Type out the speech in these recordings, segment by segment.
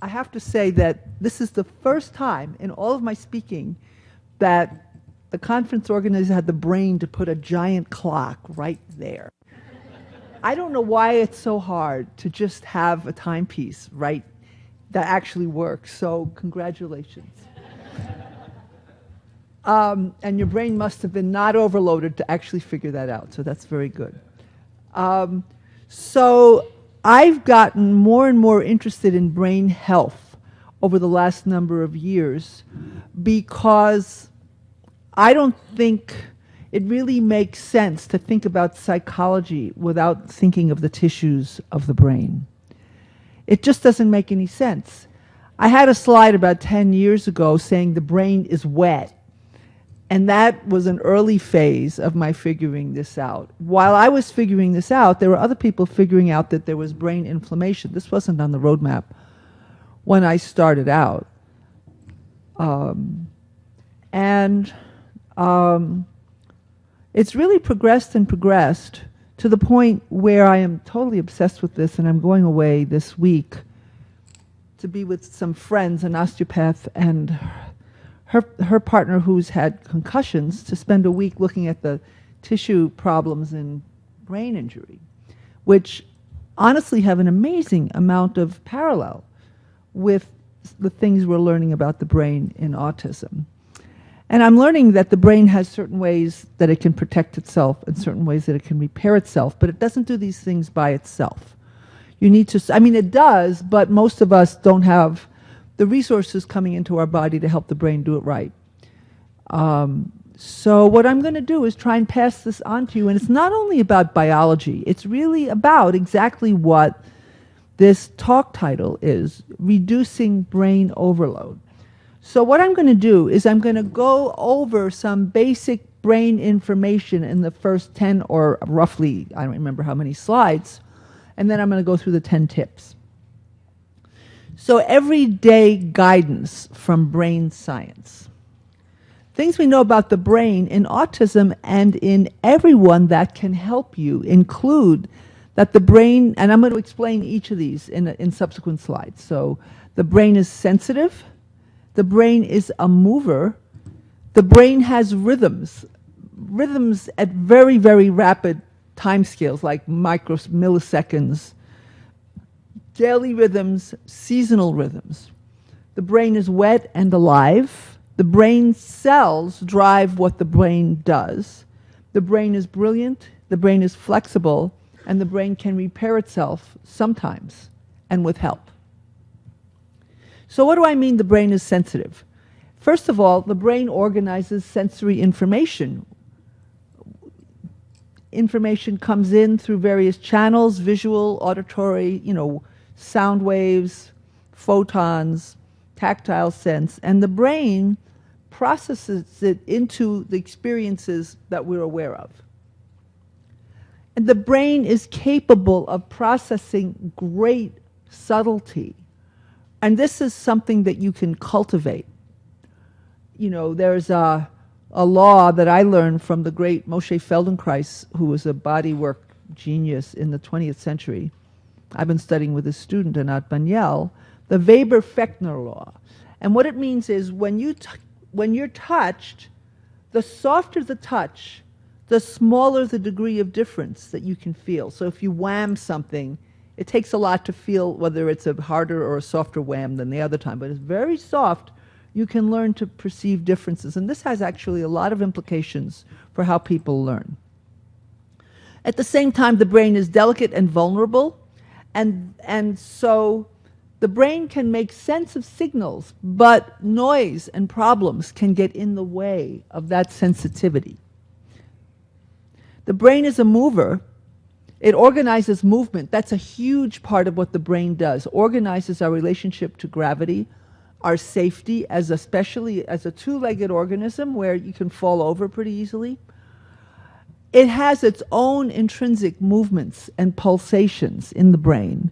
I have to say that this is the first time in all of my speaking that the conference organizer had the brain to put a giant clock right there. I don't know why it's so hard to just have a timepiece right that actually works, so congratulations. And your brain must have been not overloaded to actually figure that out, so that's very good. So I've gotten more and more interested in brain health over the last number of years because I don't think it really makes sense to think about psychology without thinking of the tissues of the brain. It just doesn't make any sense. I had a slide about 10 years ago saying the brain is wet. And that was an early phase of my figuring this out. While I was figuring this out, there were other people figuring out that there was brain inflammation. This wasn't on the roadmap when I started out. It's really progressed and progressed to the point where I am totally obsessed with this, and I'm going away this week to be with some friends, an osteopath and her partner who's had concussions, to spend a week looking at the tissue problems in brain injury, which honestly have an amazing amount of parallel with the things we're learning about the brain in autism. And I'm learning that the brain has certain ways that it can protect itself and certain ways that it can repair itself, but it doesn't do these things by itself. You need to, I mean, it does, but most of us don't have the resources coming into our body to help the brain do it right. So what I'm going to do is try and pass this on to you, and it's not only about biology, it's really about exactly what this talk title is, Reducing Brain Overload. So what I'm going to do is I'm going to go over some basic brain information in the first 10 or roughly, I don't remember how many slides, and then I'm going to go through the 10 tips. So everyday guidance from brain science. Things we know about the brain in autism and in everyone that can help you include that the brain, and I'm going to explain each of these in subsequent slides. So the brain is sensitive. The brain is a mover. The brain has rhythms at very, very rapid time scales, like milliseconds, daily rhythms, seasonal rhythms. The brain is wet and alive. The brain cells drive what the brain does. The brain is brilliant. The brain is flexible. And the brain can repair itself sometimes and with help. So what do I mean the brain is sensitive? First of all, the brain organizes sensory information. Information comes in through various channels, visual, auditory, sound waves, photons, tactile sense, and the brain processes it into the experiences that we're aware of. And the brain is capable of processing great subtlety. And this is something that you can cultivate. There's a law that I learned from the great Moshe Feldenkrais, who was a bodywork genius in the 20th century. I've been studying with a student, Anat Banyel, the Weber-Fechner law. And what it means is when you're touched, the softer the touch, the smaller the degree of difference that you can feel. So if you wham something, it takes a lot to feel whether it's a harder or a softer wham than the other time, but it's very soft. You can learn to perceive differences, and this has actually a lot of implications for how people learn. At the same time, the brain is delicate and vulnerable, and so the brain can make sense of signals, but noise and problems can get in the way of that sensitivity. The brain is a mover. It organizes movement. That's a huge part of what the brain does. Organizes our relationship to gravity, our safety, especially as a two-legged organism where you can fall over pretty easily. It has its own intrinsic movements and pulsations in the brain.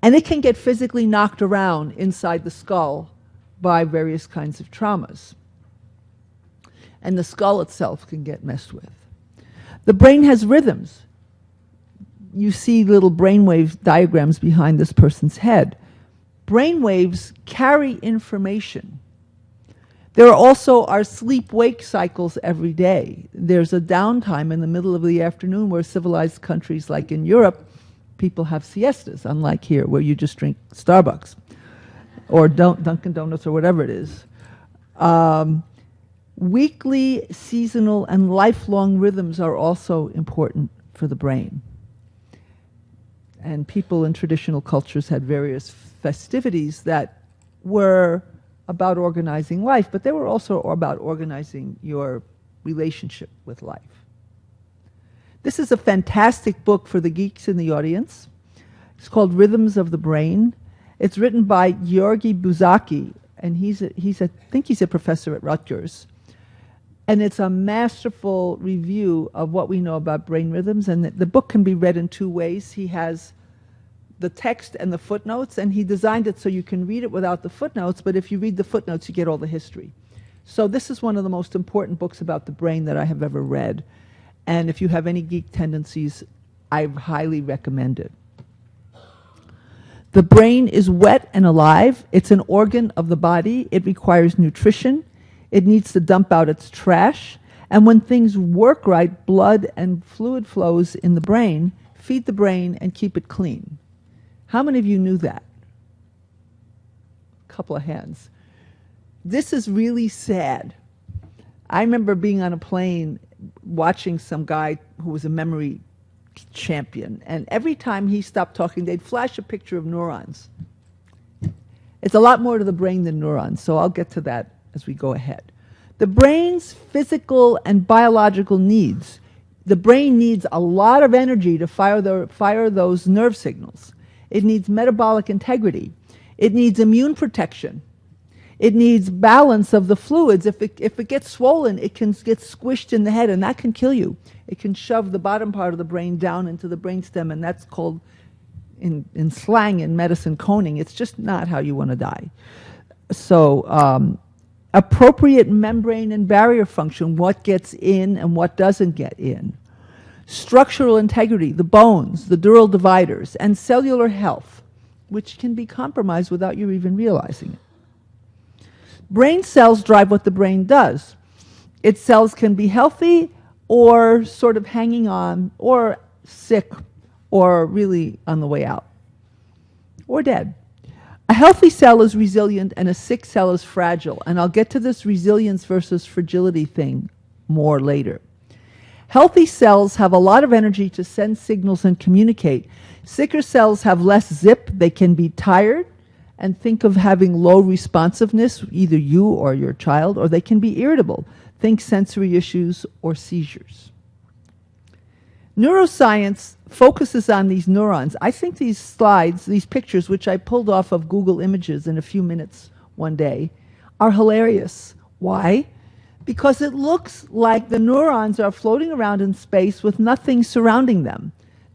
And it can get physically knocked around inside the skull by various kinds of traumas. And the skull itself can get messed with. The brain has rhythms. You see little brainwave diagrams behind this person's head. brain waves carry information. There are also our sleep-wake cycles every day. There's a downtime in the middle of the afternoon where civilized countries like in Europe, people have siestas, unlike here where you just drink Starbucks or Dunkin' Donuts or whatever it is. Weekly, seasonal, and lifelong rhythms are also important for the brain. And people in traditional cultures had various festivities that were about organizing life, but they were also about organizing your relationship with life. This is a fantastic book for the geeks in the audience. It's called Rhythms of the Brain. It's written by Georgi Buzaki, and I think he's a professor at Rutgers. And it's a masterful review of what we know about brain rhythms, and the book can be read in two ways. He has the text and the footnotes, and he designed it so you can read it without the footnotes, but if you read the footnotes, you get all the history. So this is one of the most important books about the brain that I have ever read. And if you have any geek tendencies, I highly recommend it. The brain is wet and alive. It's an organ of the body. It requires nutrition. It needs to dump out its trash. And when things work right, blood and fluid flows in the brain, feed the brain and keep it clean. How many of you knew that? A couple of hands. This is really sad. I remember being on a plane watching some guy who was a memory champion, and every time he stopped talking, they'd flash a picture of neurons. It's a lot more to the brain than neurons, so I'll get to that as we go ahead. The brain's physical and biological needs. The brain needs a lot of energy to fire those nerve signals. It needs metabolic integrity. It needs immune protection. It needs balance of the fluids. If it gets swollen, it can get squished in the head, and that can kill you. It can shove the bottom part of the brain down into the brainstem, and that's called, in slang in medicine, coning. It's just not how you want to die. So appropriate membrane and barrier function, what gets in and what doesn't get in. Structural integrity, the bones, the dural dividers, and cellular health, which can be compromised without you even realizing it. Brain cells drive what the brain does. Its cells can be healthy or sort of hanging on, or sick, or really on the way out, or dead. A healthy cell is resilient and a sick cell is fragile, and I'll get to this resilience versus fragility thing more later. Healthy cells have a lot of energy to send signals and communicate. Sicker cells have less zip. They can be tired and think of having low responsiveness, either you or your child, or they can be irritable. Think sensory issues or seizures. Neuroscience focuses on these neurons. I think these slides, these pictures, which I pulled off of Google Images in a few minutes one day, are hilarious. Why? Because it looks like the neurons are floating around in space with nothing surrounding them.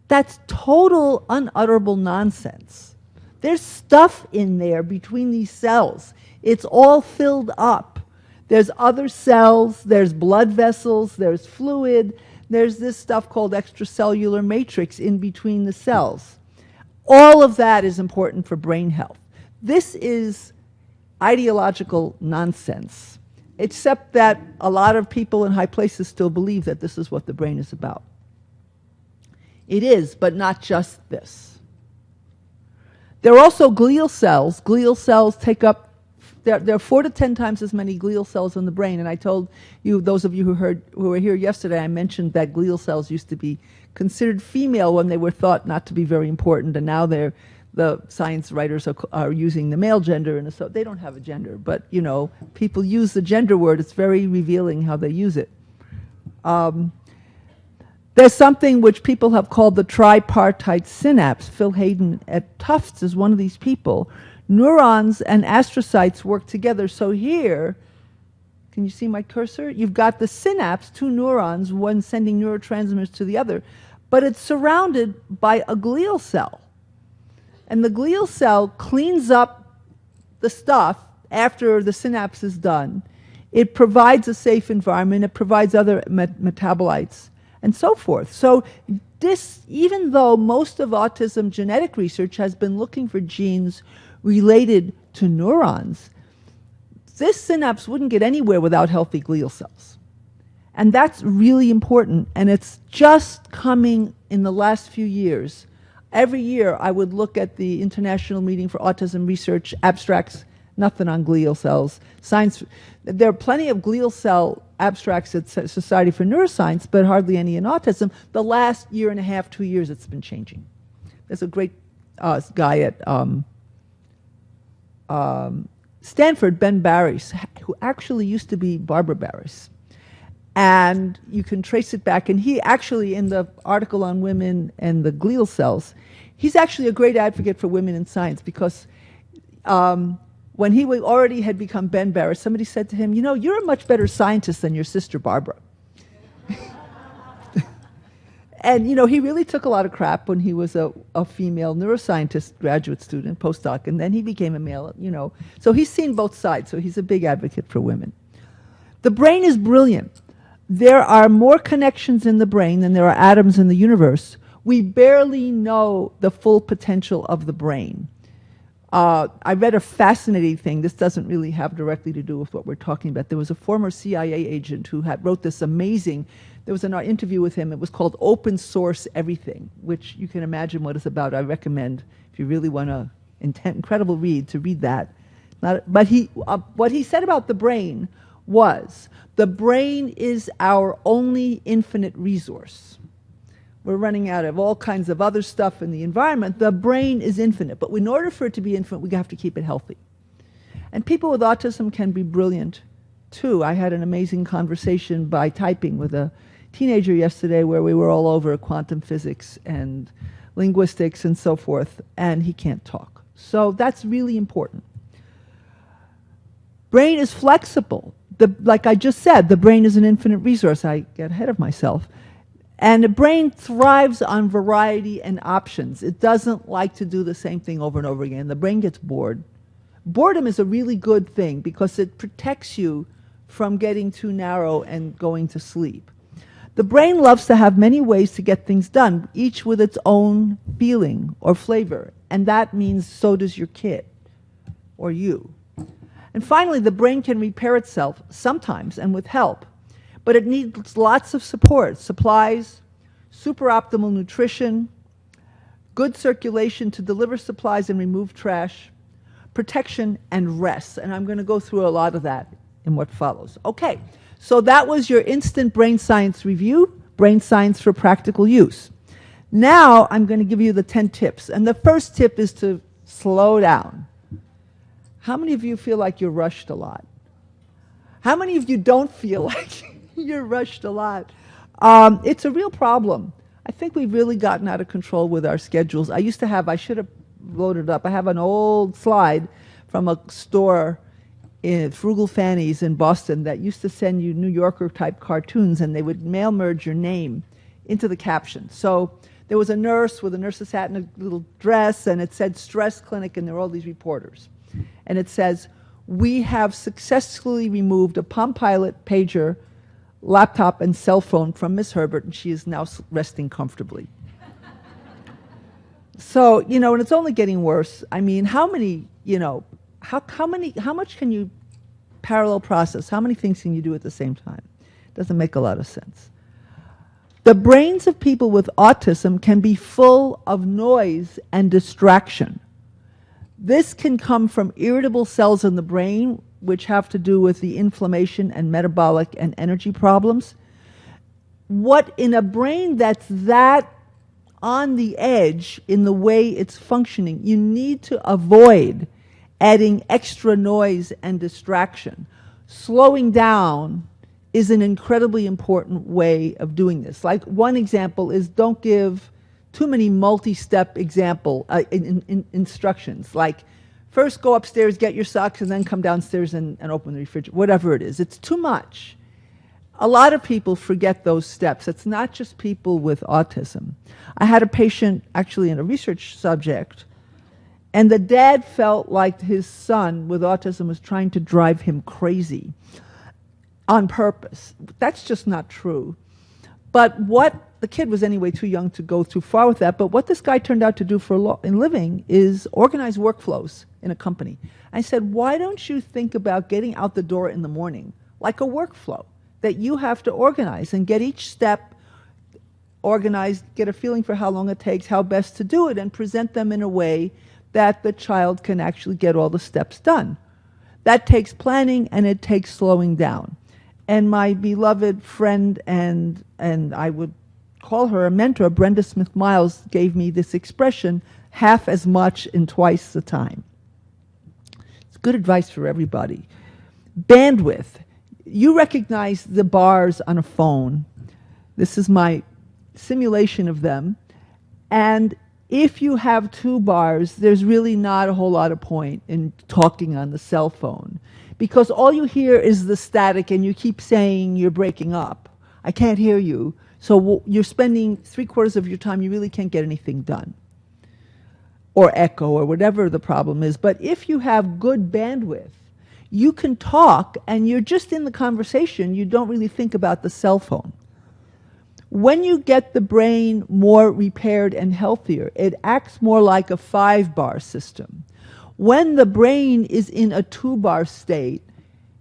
That's total unutterable nonsense. There's stuff in there between these cells. It's all filled up. There's other cells, there's blood vessels, there's fluid, there's this stuff called extracellular matrix in between the cells. All of that is important for brain health. This is ideological nonsense, except that a lot of people in high places still believe that this is what the brain is about. It is, but not just this. There are also glial cells. Glial cells take up, there are 4 to 10 times as many glial cells in the brain, and I told you, those of you who were here yesterday, I mentioned that glial cells used to be considered female when they were thought not to be very important, and now the science writers are using the male gender, and so they don't have a gender, but you know, people use the gender word. It's very revealing how they use it. There's something which people have called the tripartite synapse. Phil Hayden at Tufts is one of these people. Neurons and astrocytes work together. So here, can you see my cursor? You've got the synapse, 2 neurons, one sending neurotransmitters to the other, but it's surrounded by a glial cell. And the glial cell cleans up the stuff after the synapse is done. It provides a safe environment. It provides other metabolites and so forth. So this, even though most of autism genetic research has been looking for genes related to neurons, this synapse wouldn't get anywhere without healthy glial cells. And that's really important, and it's just coming in the last few years. Every year I would look at the International Meeting for Autism Research abstracts, nothing on glial cells. Science, there are plenty of glial cell abstracts at Society for Neuroscience, but hardly any in autism. The last year and a half, 2 years, it's been changing. There's a great guy at Stanford, Ben Barres, who actually used to be Barbara Barres. And you can trace it back. And he actually, in the article on women and the glial cells, he's actually a great advocate for women in science, because when he already had become Ben Barres, somebody said to him, you know, you're a much better scientist than your sister Barbara. And, you know, he really took a lot of crap when he was a female neuroscientist graduate student, postdoc, and then he became a male, you know. So he's seen both sides, so he's a big advocate for women. The brain is brilliant. There are more connections in the brain than there are atoms in the universe. We barely know the full potential of the brain. I read a fascinating thing. This doesn't really have directly to do with what we're talking about. There was a former CIA agent who wrote this amazing, there was an interview with him. It was called Open Source Everything, which you can imagine what it's about. I recommend, if you really want an incredible read, to read that. But what he said about the brain was, the brain is our only infinite resource. We're running out of all kinds of other stuff in the environment. The brain is infinite, but in order for it to be infinite, we have to keep it healthy. And people with autism can be brilliant too. I had an amazing conversation by typing with a teenager yesterday where we were all over quantum physics and linguistics and so forth, and he can't talk. So that's really important. Brain is flexible. Like I just said, the brain is an infinite resource. I get ahead of myself. And the brain thrives on variety and options. It doesn't like to do the same thing over and over again. The brain gets bored. Boredom is a really good thing because it protects you from getting too narrow and going to sleep. The brain loves to have many ways to get things done, each with its own feeling or flavor. And that means so does your kid or you. And finally, the brain can repair itself sometimes and with help. But it needs lots of support, supplies, super optimal nutrition, good circulation to deliver supplies and remove trash, protection, and rest. And I'm going to go through a lot of that in what follows. Okay, so that was your instant brain science review, brain science for practical use. Now I'm going to give you the 10 tips. And the first tip is to slow down. How many of you feel like you're rushed a lot? How many of you don't feel like you're rushed a lot? It's a real problem. I think we've really gotten out of control with our schedules. I should have loaded up, I have an old slide from a store in Frugal Fanny's in Boston that used to send you New Yorker type cartoons, and they would mail merge your name into the caption. So there was a nurse with a nurse's hat and a little dress, and it said stress clinic, and there were all these reporters. And it says, we have successfully removed a Palm Pilot, pager, laptop, and cell phone from Miss Herbert, and she is now resting comfortably. So, you know, and it's only getting worse. I mean, how many, you know, how much can you parallel process? How many things can you do at the same time? Doesn't make a lot of sense. The brains of people with autism can be full of noise and distraction. This can come from irritable cells in the brain, which have to do with the inflammation and metabolic and energy problems. What in a brain that's that on the edge in the way it's functioning, you need to avoid adding extra noise and distraction. Slowing down is an incredibly important way of doing this. Like one example is don't give too many multi-step instructions, like first go upstairs, get your socks, and then come downstairs and open the refrigerator, whatever it is. It's too much. A lot of people forget those steps. It's not just people with autism. I had a patient, actually in a research subject, and the dad felt like his son with autism was trying to drive him crazy on purpose. That's just not true. But what the kid was anyway too young to go too far with that. But what this guy turned out to do for a living is organize workflows in a company. I said, why don't you think about getting out the door in the morning like a workflow that you have to organize and get each step organized, get a feeling for how long it takes, how best to do it, and present them in a way that the child can actually get all the steps done. That takes planning and it takes slowing down. And my beloved friend and I would call her a mentor, Brenda Smith-Miles, gave me this expression, half as much in twice the time. It's good advice for everybody. Bandwidth. You recognize the bars on a phone. This is my simulation of them. And if you have 2 bars, there's really not a whole lot of point in talking on the cell phone, because all you hear is the static and you keep saying you're breaking up. I can't hear you. So you're spending 3/4 of your time, you really can't get anything done. Or echo or whatever the problem is. But if you have good bandwidth, you can talk and you're just in the conversation. You don't really think about the cell phone. When you get the brain more repaired and healthier, it acts more like a 5-bar system. When the brain is in a 2-bar state,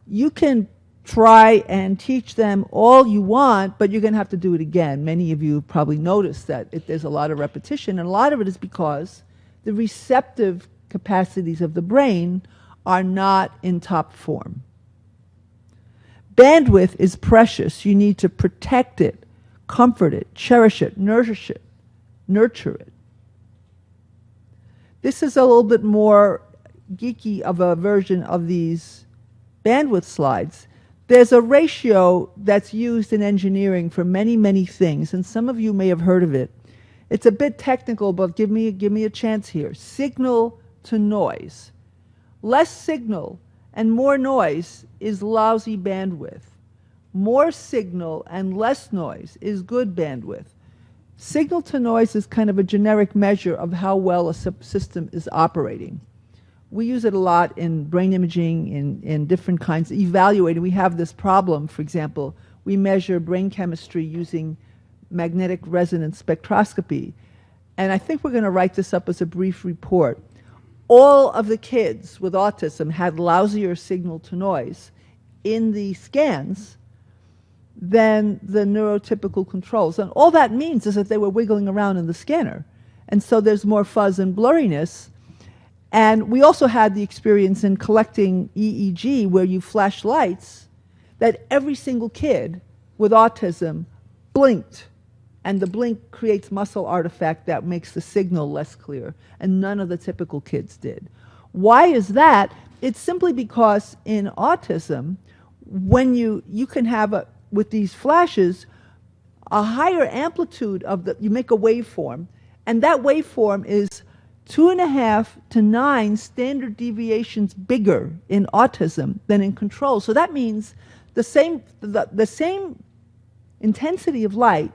you can try and teach them all you want, but you're going to have to do it again. Many of you probably noticed that there's a lot of repetition, and a lot of it is because the receptive capacities of the brain are not in top form. Bandwidth is precious. You need to protect it, comfort it, cherish it, nurture it. This is a little bit more geeky of a version of these bandwidth slides. There's a ratio that's used in engineering for many, many things, and some of you may have heard of it. It's a bit technical, but give me a chance here. Signal to noise. Less signal and more noise is lousy bandwidth. More signal and less noise is good bandwidth. Signal to noise is kind of a generic measure of how well a system is operating. We use it a lot in brain imaging, in different kinds of evaluating. We have this problem, for example, we measure brain chemistry using magnetic resonance spectroscopy. And I think we're going to write this up as a brief report. All of the kids with autism had lousier signal to noise in the scans than the neurotypical controls. And all that means is that they were wiggling around in the scanner. And so there's more fuzz and blurriness. And we also had the experience in collecting EEG where you flash lights that every single kid with autism blinked. And the blink creates muscle artifact that makes the signal less clear. And none of the typical kids did. Why is that? It's simply because in autism, when you can have, with these flashes, a higher amplitude of you make a waveform. And that waveform is 2.5 to 9 standard deviations bigger in autism than in control. So that means the same intensity of light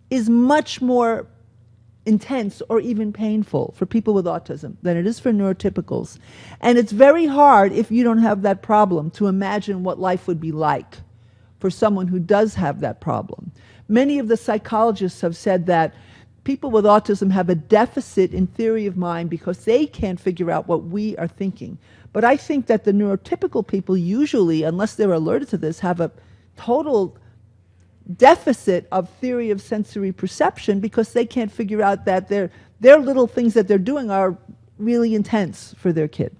is much more intense or even painful for people with autism than it is for neurotypicals. And it's very hard, if you don't have that problem, to imagine what life would be like for someone who does have that problem. Many of the psychologists have said that people with autism have a deficit in theory of mind because they can't figure out what we are thinking. But I think that the neurotypical people usually, unless they're alerted to this, have a total deficit of theory of sensory perception because they can't figure out that their little things that they're doing are really intense for their kid.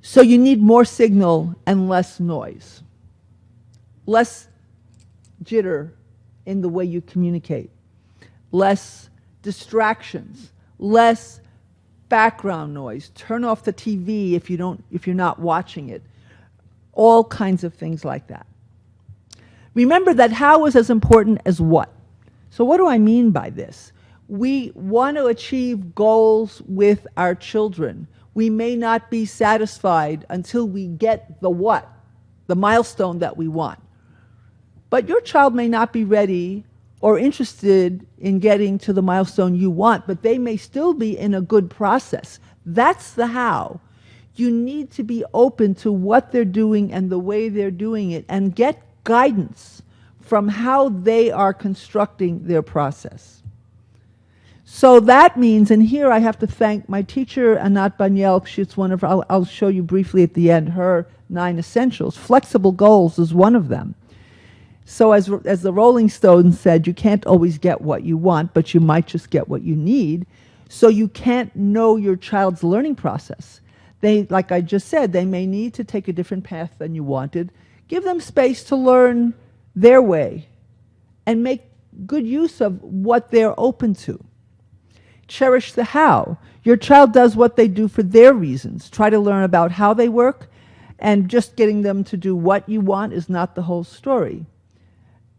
So you need more signal and less noise, less jitter in the way you communicate, less distractions, less background noise. Turn off the TV if you're not watching it. All kinds of things like that. Remember that how is as important as what. So what do I mean by this? We want to achieve goals with our children. We may not be satisfied until we get the what, the milestone that we want. But your child may not be ready or interested in getting to the milestone you want, but they may still be in a good process. That's the how. You need to be open to what they're doing and the way they're doing it and get guidance from how they are constructing their process. So that means, and here I have to thank my teacher, Anat Banyel. She's one of, I'll show you briefly at the end, her 9 essentials. Flexible goals is one of them. So as the Rolling Stones said, you can't always get what you want, but you might just get what you need. So you can't know your child's learning process. They, like I just said, they may need to take a different path than you wanted. Give them space to learn their way and make good use of what they're open to. Cherish the how. Your child does what they do for their reasons. Try to learn about how they work, and just getting them to do what you want is not the whole story.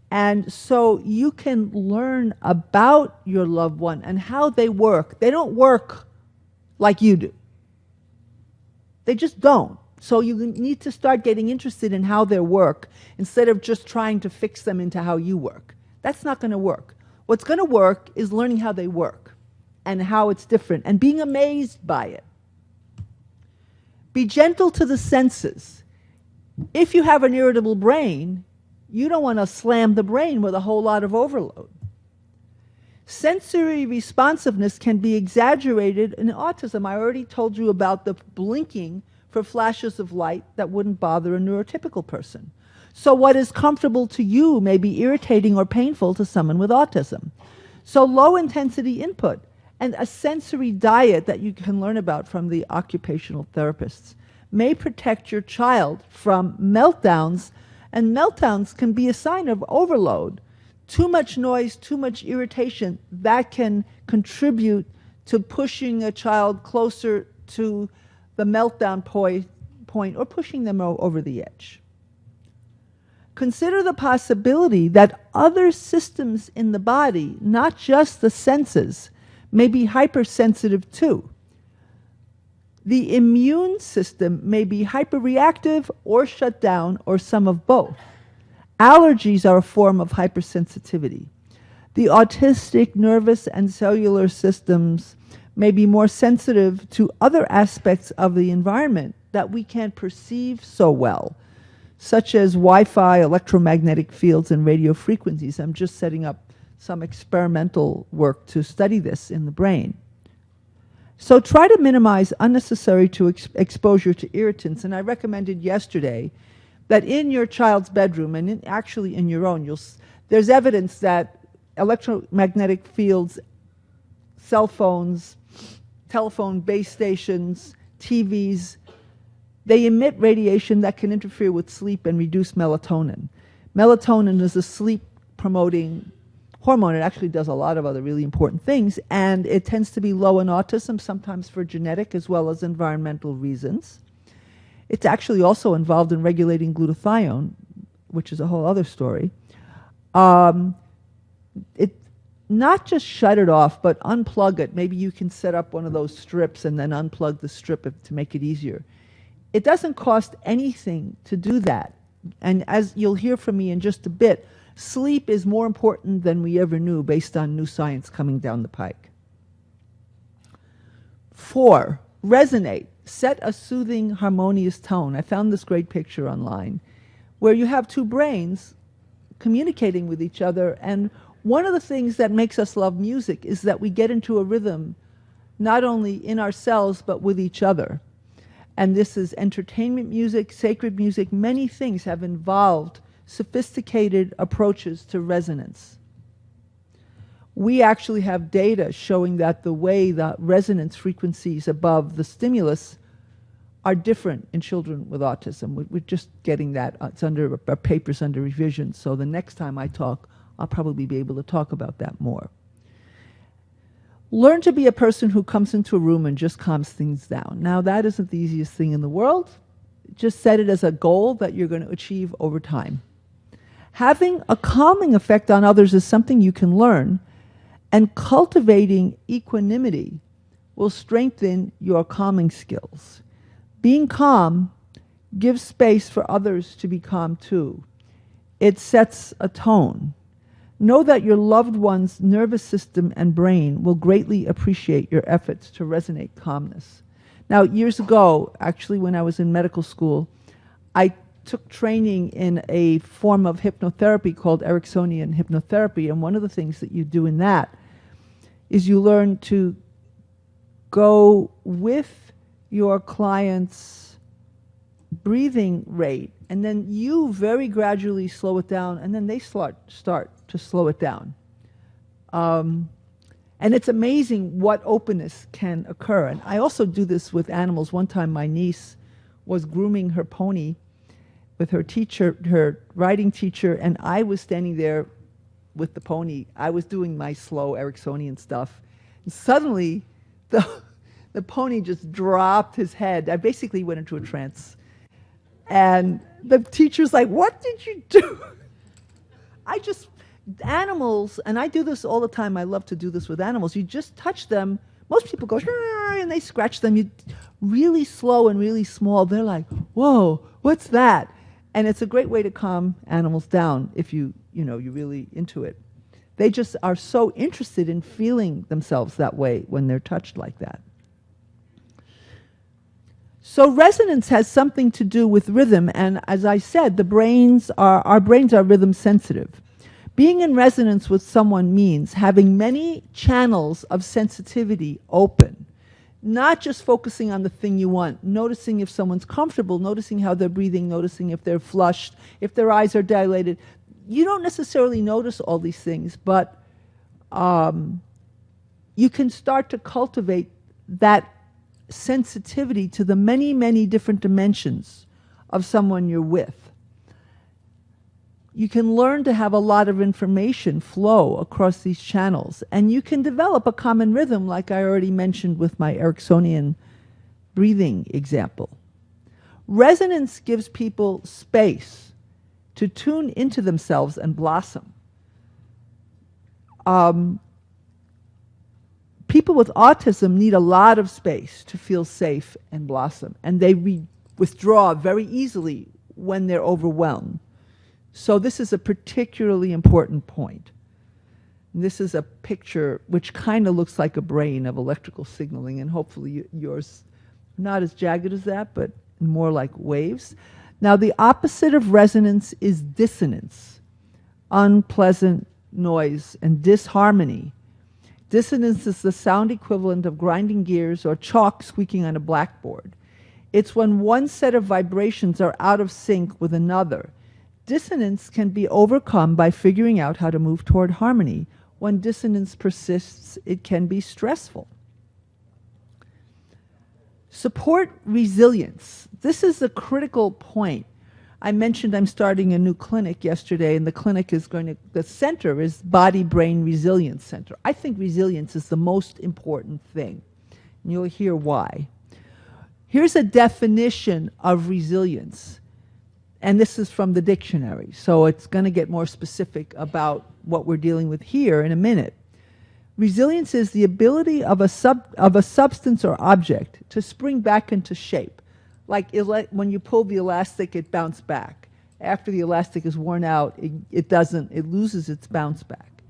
And so you can learn about your loved one and how they work. They don't work like you do. They just don't. So you need to start getting interested in how they work instead of just trying to fix them into how you work. That's not going to work. What's going to work is learning how they work and how it's different and being amazed by it. Be gentle to the senses. If you have an irritable brain, you don't want to slam the brain with a whole lot of overload. Sensory responsiveness can be exaggerated in autism. I already told you about the blinking for flashes of light that wouldn't bother a neurotypical person. So what is comfortable to you may be irritating or painful to someone with autism. So low intensity input and a sensory diet that you can learn about from the occupational therapists may protect your child from meltdowns, and meltdowns can be a sign of overload. Too much noise, too much irritation, that can contribute to pushing a child closer to the meltdown point or pushing them over the edge. Consider the possibility that other systems in the body, not just the senses, may be hypersensitive too. The immune system may be hyperreactive or shut down or some of both. Allergies are a form of hypersensitivity. The autistic nervous and cellular systems may be more sensitive to other aspects of the environment that we can't perceive so well, such as Wi-Fi, electromagnetic fields, and radio frequencies. I'm just setting up some experimental work to study this in the brain. So try to minimize unnecessary exposure to irritants. And I recommended yesterday that in your child's bedroom, and actually in your own, there's evidence that electromagnetic fields, cell phones, telephone base stations, TVs, they emit radiation that can interfere with sleep and reduce melatonin. Melatonin is a sleep-promoting hormone. It actually does a lot of other really important things, and it tends to be low in autism, sometimes for genetic as well as environmental reasons. It's actually also involved in regulating glutathione, which is a whole other story. Not just shut it off, but unplug it. Maybe you can set up one of those strips and then unplug the strip to make it easier. It doesn't cost anything to do that. And as you'll hear from me in just a bit, sleep is more important than we ever knew based on new science coming down the pike. 4, resonate. Set a soothing, harmonious tone. I found this great picture online where you have two brains communicating with each other, and one of the things that makes us love music is that we get into a rhythm not only in ourselves but with each other. And this is entertainment music, sacred music. Many things have involved sophisticated approaches to resonance. We actually have data showing that the way the resonance frequencies above the stimulus are different in children with autism. We're just getting that. It's under our papers under revision. So the next time I talk, I'll probably be able to talk about that more. Learn to be a person who comes into a room and just calms things down. Now, that isn't the easiest thing in the world. Just set it as a goal that you're going to achieve over time. Having a calming effect on others is something you can learn, and cultivating equanimity will strengthen your calming skills. Being calm gives space for others to be calm too. It sets a tone. Know that your loved one's nervous system and brain will greatly appreciate your efforts to resonate calmness. Now, years ago, actually when I was in medical school, I took training in a form of hypnotherapy called Ericksonian hypnotherapy, and one of the things that you do in that is you learn to go with your client's breathing rate, and then you very gradually slow it down, and then they start to slow it down. And it's amazing what openness can occur. And I also do this with animals. One time my niece was grooming her pony with her teacher, her riding teacher, and I was standing there with the pony. I was doing my slow Ericksonian stuff. And suddenly, the pony just dropped his head. I basically went into a trance. And the teacher's like, "What did you do?" Animals, and I do this all the time. I love to do this with animals. You just touch them. Most people go, and they scratch them. You really slow and really small. They're like, "Whoa, what's that?" And it's a great way to calm animals down if you're really into it. They just are so interested in feeling themselves that way when they're touched like that. So resonance has something to do with rhythm, and as I said, our brains are rhythm sensitive. Being in resonance with someone means having many channels of sensitivity open, not just focusing on the thing you want, noticing if someone's comfortable, noticing how they're breathing, noticing if they're flushed, if their eyes are dilated. You don't necessarily notice all these things, but you can start to cultivate that sensitivity to the many, many different dimensions of someone you're with. You can learn to have a lot of information flow across these channels, and you can develop a common rhythm, like I already mentioned with my Ericksonian breathing example. Resonance gives people space to tune into themselves and blossom. People with autism need a lot of space to feel safe and blossom, and they withdraw very easily when they're overwhelmed. So this is a particularly important point. This is a picture which kind of looks like a brain of electrical signaling, and hopefully yours not as jagged as that, but more like waves. Now, the opposite of resonance is dissonance, unpleasant noise, and disharmony. Dissonance is the sound equivalent of grinding gears or chalk squeaking on a blackboard. It's when one set of vibrations are out of sync with another. Dissonance can be overcome by figuring out how to move toward harmony. When dissonance persists, it can be stressful. Support resilience. This is a critical point. I mentioned I'm starting a new clinic yesterday, and the center is Body Brain Resilience Center. I think resilience is the most important thing, and you'll hear why. Here's a definition of resilience. And this is from the dictionary, so it's going to get more specific about what we're dealing with here in a minute. Resilience is the ability of a substance or object to spring back into shape. Like when you pull the elastic, it bounces back. After the elastic is worn out, it loses its bounce back.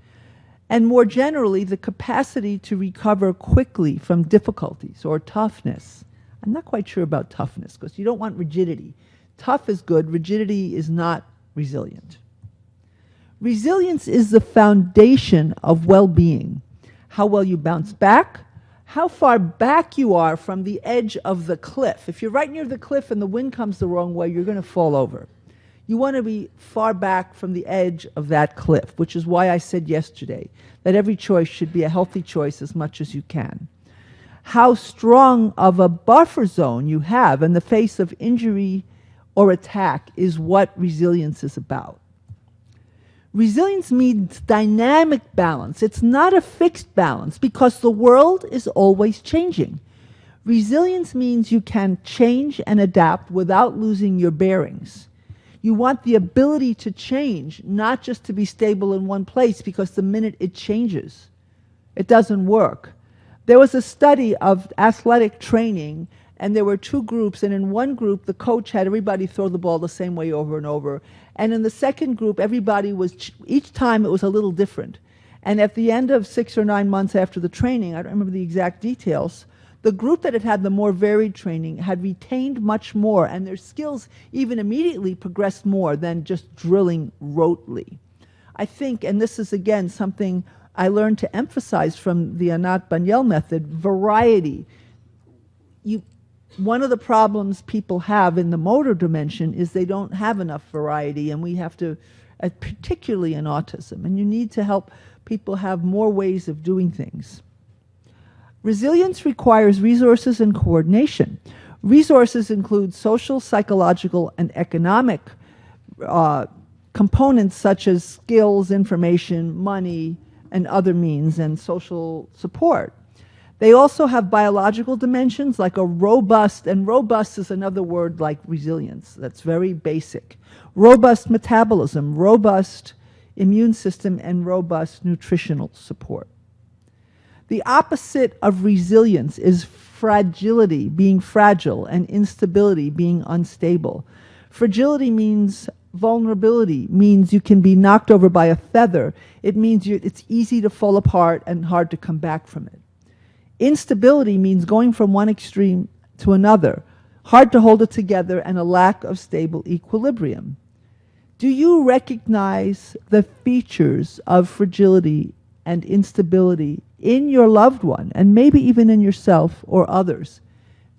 And more generally, the capacity to recover quickly from difficulties or toughness. I'm not quite sure about toughness, because you don't want rigidity. Tough is good, rigidity is not resilient. Resilience is the foundation of well-being. How well you bounce back, how far back you are from the edge of the cliff. If you're right near the cliff and the wind comes the wrong way, you're going to fall over. You want to be far back from the edge of that cliff, which is why I said yesterday that every choice should be a healthy choice as much as you can. How strong of a buffer zone you have in the face of injury or attack is what resilience is about. Resilience means dynamic balance. It's not a fixed balance because the world is always changing. Resilience means you can change and adapt without losing your bearings. You want the ability to change, not just to be stable in one place, because the minute it changes, it doesn't work. There was a study of athletic training, and there were two groups, and in one group, the coach had everybody throw the ball the same way over and over. And in the second group, each time it was a little different. And at the end of 6 or 9 months after the training, I don't remember the exact details, The group that had had the more varied training had retained much more, and their skills even immediately progressed more than just drilling rotely. I think, and this is again something I learned to emphasize from the Anat Banyel method, variety. One of the problems people have in the motor dimension is they don't have enough variety, and we have to, particularly in autism, and you need to help people have more ways of doing things. Resilience requires resources and coordination. Resources include social, psychological, and economic components such as skills, information, money, and other means, and social support. They also have biological dimensions like a robust, and robust is another word like resilience, that's very basic. Robust metabolism, robust immune system, and robust nutritional support. The opposite of resilience is fragility, being fragile, and instability, being unstable. Fragility means vulnerability, means you can be knocked over by a feather. It means it's easy to fall apart and hard to come back from it. Instability means going from one extreme to another, hard to hold it together, and a lack of stable equilibrium. Do you recognize the features of fragility and instability in your loved one, and maybe even in yourself or others?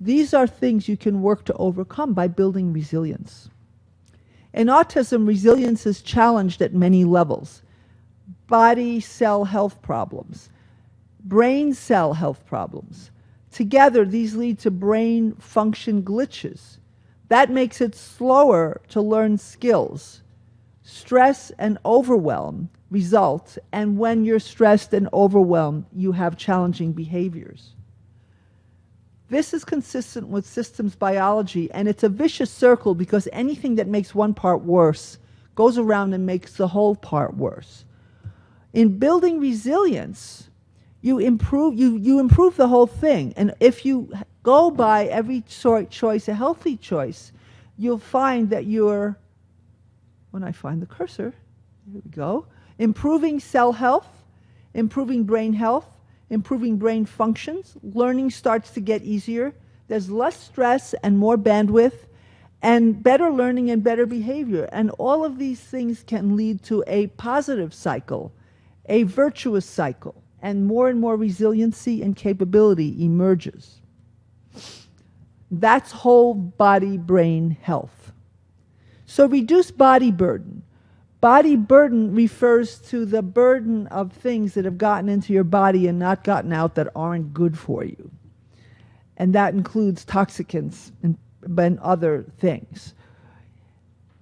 These are things you can work to overcome by building resilience. In autism, resilience is challenged at many levels. Body cell health problems, brain cell health problems. Together, these lead to brain function glitches. That makes it slower to learn skills. Stress and overwhelm result, and when you're stressed and overwhelmed, you have challenging behaviors. This is consistent with systems biology, and it's a vicious circle because anything that makes one part worse goes around and makes the whole part worse. In building resilience, you improve the whole thing. And if you go by every choice a healthy choice, you'll find that you're, when I find the cursor, here we go, improving cell health, improving brain health, improving brain functions. Learning starts to get easier. There's less stress and more bandwidth, and better learning and better behavior. And all of these things can lead to a positive cycle, a virtuous cycle, and more resiliency and capability emerges. That's whole body brain health. So reduce body burden. Body burden refers to the burden of things that have gotten into your body and not gotten out that aren't good for you. And that includes toxicants and other things.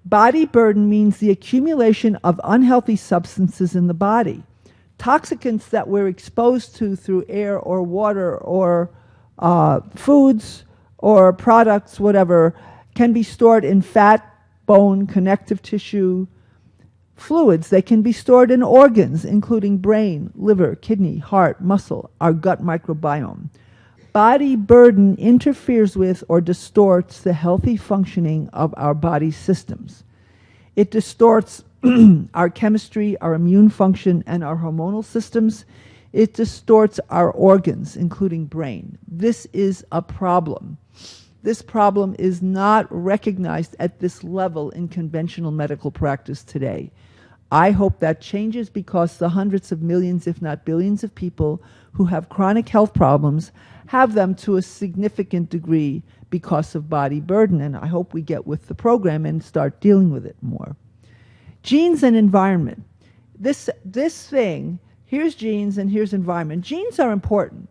Body burden means the accumulation of unhealthy substances in the body. Toxicants that we're exposed to through air or water or foods or products, whatever, can be stored in fat, bone, connective tissue, fluids. They can be stored in organs, including brain, liver, kidney, heart, muscle, our gut microbiome. Body burden interferes with or distorts the healthy functioning of our body systems. It distorts our chemistry, our immune function, and our hormonal systems. It distorts our organs, including brain. This is a problem. This problem is not recognized at this level in conventional medical practice today. I hope that changes because the hundreds of millions, if not billions, of people who have chronic health problems have them to a significant degree because of body burden, and I hope we get with the program and start dealing with it more. Genes and environment. This thing, here's genes and here's environment. Genes are important.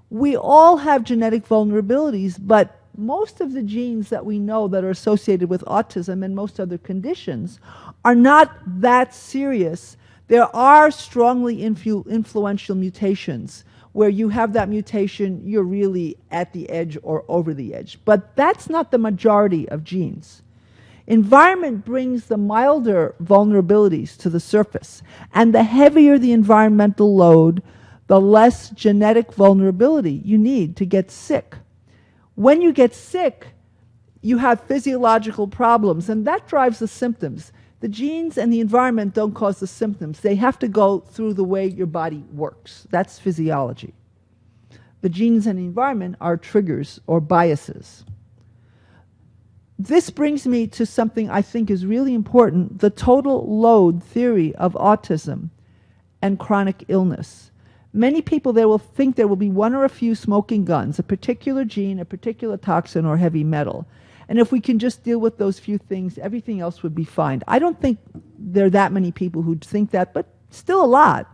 We all have genetic vulnerabilities, but most of the genes that we know that are associated with autism and most other conditions are not that serious. There are strongly influential mutations where you have that mutation, you're really at the edge or over the edge. But that's not the majority of genes. Environment brings the milder vulnerabilities to the surface, and the heavier the environmental load, the less genetic vulnerability you need to get sick. When you get sick, you have physiological problems, and that drives the symptoms. The genes and the environment don't cause the symptoms. They have to go through the way your body works. That's physiology. the genes and environment are triggers or biases. This brings me to something I think is really important, the total load theory of autism and chronic illness. Many people there will think there will be one or a few smoking guns, a particular gene, a particular toxin, or heavy metal. And if we can just deal with those few things, everything else would be fine. I don't think there are that many people who think that, but still a lot.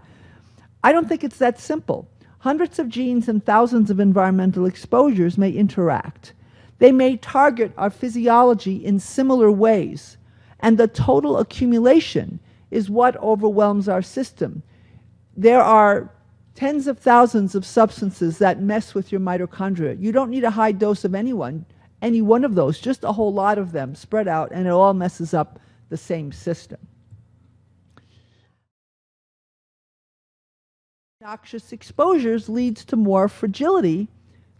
I don't think it's that simple. Hundreds of genes and thousands of environmental exposures may interact. They may target our physiology in similar ways, and the total accumulation is what overwhelms our system. There are tens of thousands of substances that mess with your mitochondria. You don't need a high dose of any one of those, just a whole lot of them spread out, and it all messes up the same system. Noxious exposures leads to more fragility,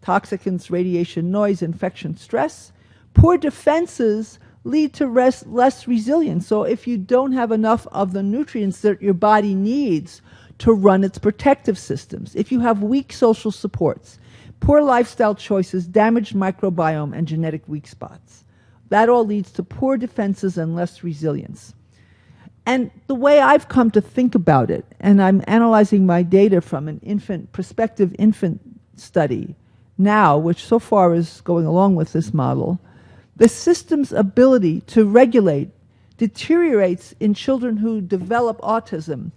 toxicants, radiation, noise, infection, stress. Poor defenses lead to less resilience. So if you don't have enough of the nutrients that your body needs to run its protective systems, if you have weak social supports, poor lifestyle choices, damaged microbiome, and genetic weak spots, that all leads to poor defenses and less resilience. And the way I've come to think about it, and I'm analyzing my data from an prospective infant study now, which so far is going along with this model, the system's ability to regulate deteriorates in children who develop autism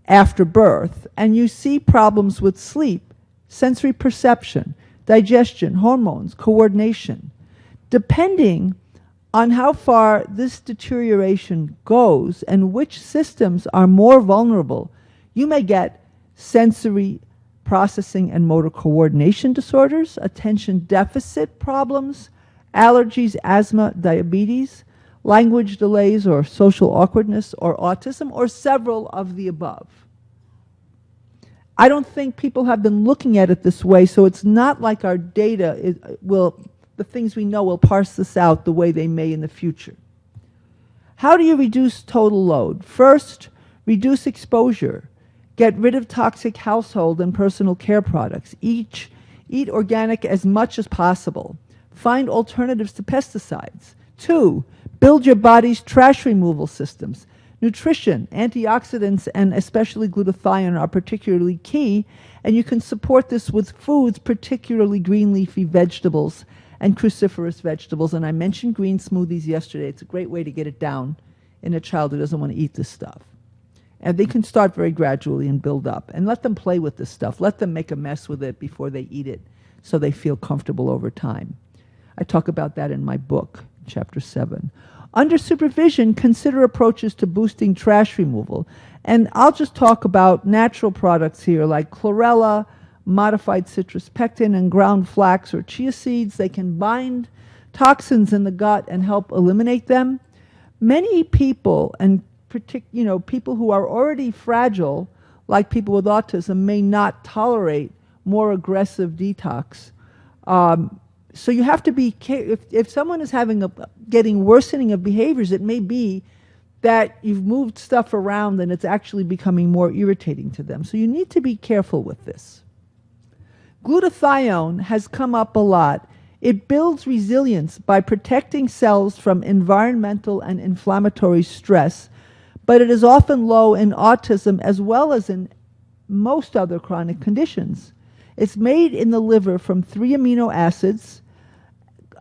after birth, and you see problems with sleep, sensory perception, digestion, hormones, coordination. Depending on how far this deterioration goes and which systems are more vulnerable, you may get sensory processing and motor coordination disorders, attention deficit problems, allergies, asthma, diabetes, language delays or social awkwardness, or autism, or several of the above. I don't think people have been looking at it this way, so it's not like our data the things we know will parse this out the way they may in the future. How do you reduce total load? First, reduce exposure. Get rid of toxic household and personal care products. Eat organic as much as possible. Find alternatives to pesticides. 2, build your body's trash removal systems. Nutrition, antioxidants, and especially glutathione are particularly key, and you can support this with foods, particularly green leafy vegetables and cruciferous vegetables. And I mentioned green smoothies yesterday. It's a great way to get it down in a child who doesn't want to eat this stuff. And they can start very gradually and build up. And let them play with this stuff. Let them make a mess with it before they eat it so they feel comfortable over time. I talk about that in my book, chapter 7. Under supervision, consider approaches to boosting trash removal. And I'll just talk about natural products here like chlorella, modified citrus pectin, and ground flax or chia seeds. They can bind toxins in the gut and help eliminate them. Many people, and people who are already fragile, like people with autism, may not tolerate more aggressive detox. So you have to be careful. If someone is getting worsening of behaviors, it may be that you've moved stuff around and it's actually becoming more irritating to them. So you need to be careful with this. Glutathione has come up a lot. It builds resilience by protecting cells from environmental and inflammatory stress, but it is often low in autism as well as in most other chronic conditions. It's made in the liver from 3 amino acids,